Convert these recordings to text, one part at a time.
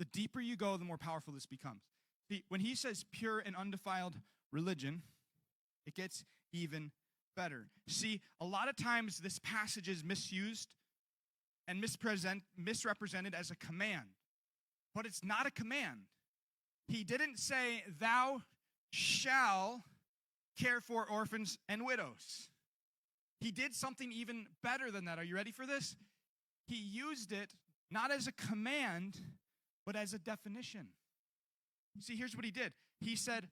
The deeper you go, the more powerful this becomes. See, when he says pure and undefiled religion, it gets even better. See, a lot of times this passage is misused and misrepresented as a command, but it's not a command. He didn't say, thou shall care for orphans and widows. He did something even better than that. Are you ready for this? He used it not as a command, but as a definition. See, here's what he did. He said,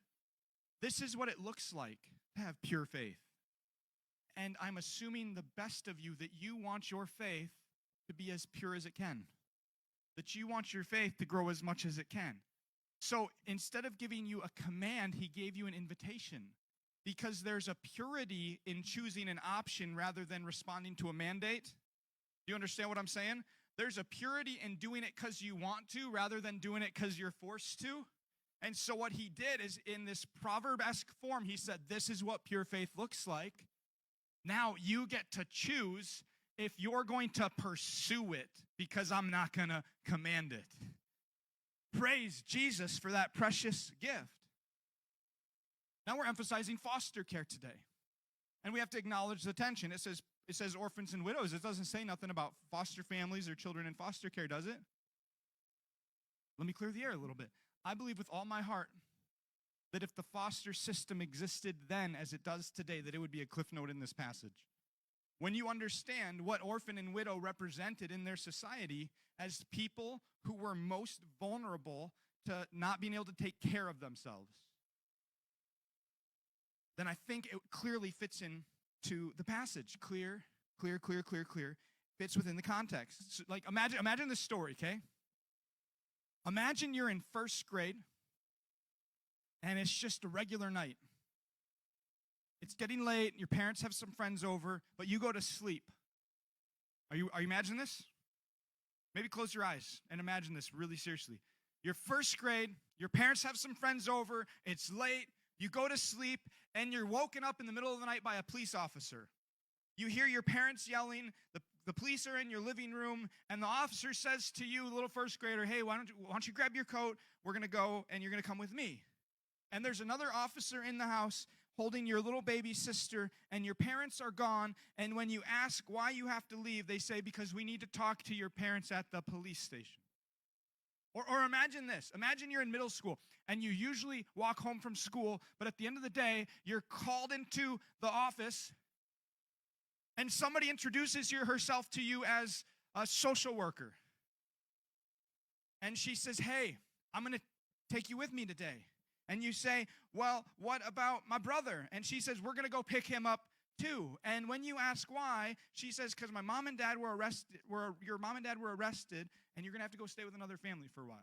this is what it looks like to have pure faith. And I'm assuming the best of you that you want your faith to be as pure as it can, that you want your faith to grow as much as it can. So instead of giving you a command, he gave you an invitation, because there's a purity in choosing an option rather than responding to a mandate. Do you understand what I'm saying? There's a purity in doing it because you want to rather than doing it because you're forced to. And so what he did is, in this proverb-esque form, he said, this is what pure faith looks like. Now you get to choose if you're going to pursue it, because I'm not going to command it. Praise Jesus for that precious gift. Now we're emphasizing foster care today. And we have to acknowledge the tension. It says orphans and widows. It doesn't say nothing about foster families or children in foster care, does it? Let me clear the air a little bit. I believe with all my heart that if the foster system existed then as it does today, that it would be a cliff note in this passage. When you understand what orphan and widow represented in their society as people who were most vulnerable to not being able to take care of themselves, then I think it clearly fits into the passage. Clear. Fits within the context. So, like, imagine this story, okay? Imagine you're in first grade, and it's just a regular night. It's getting late, your parents have some friends over, but you go to sleep. Are you imagining this? Maybe close your eyes and imagine this really seriously. You're first grade, your parents have some friends over, it's late, you go to sleep, and you're woken up in the middle of the night by a police officer. You hear your parents yelling, the police are in your living room, and the officer says to you, little first grader, hey, why don't you grab your coat, we're going to go, and you're going to come with me. And there's another officer in the house holding your little baby sister, and your parents are gone, and when you ask why you have to leave, they say, because we need to talk to your parents at the police station. Or imagine this. Imagine you're in middle school, and you usually walk home from school, but at the end of the day, you're called into the office, and somebody introduces herself to you as a social worker. And she says, hey, I'm going to take you with me today. And you say, well, what about my brother? And she says, we're going to go pick him up too. And when you ask why, she says, because my mom and dad were arrested, your mom and dad were arrested, and you're going to have to go stay with another family for a while.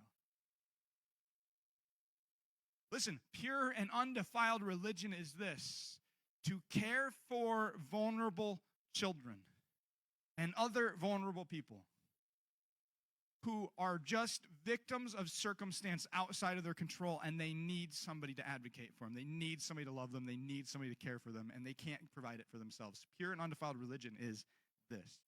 Listen, pure and undefiled religion is this: to care for vulnerable children and other vulnerable people who are just victims of circumstance outside of their control, and they need somebody to advocate for them. They need somebody to love them. They need somebody to care for them, and they can't provide it for themselves. Pure and undefiled religion is this.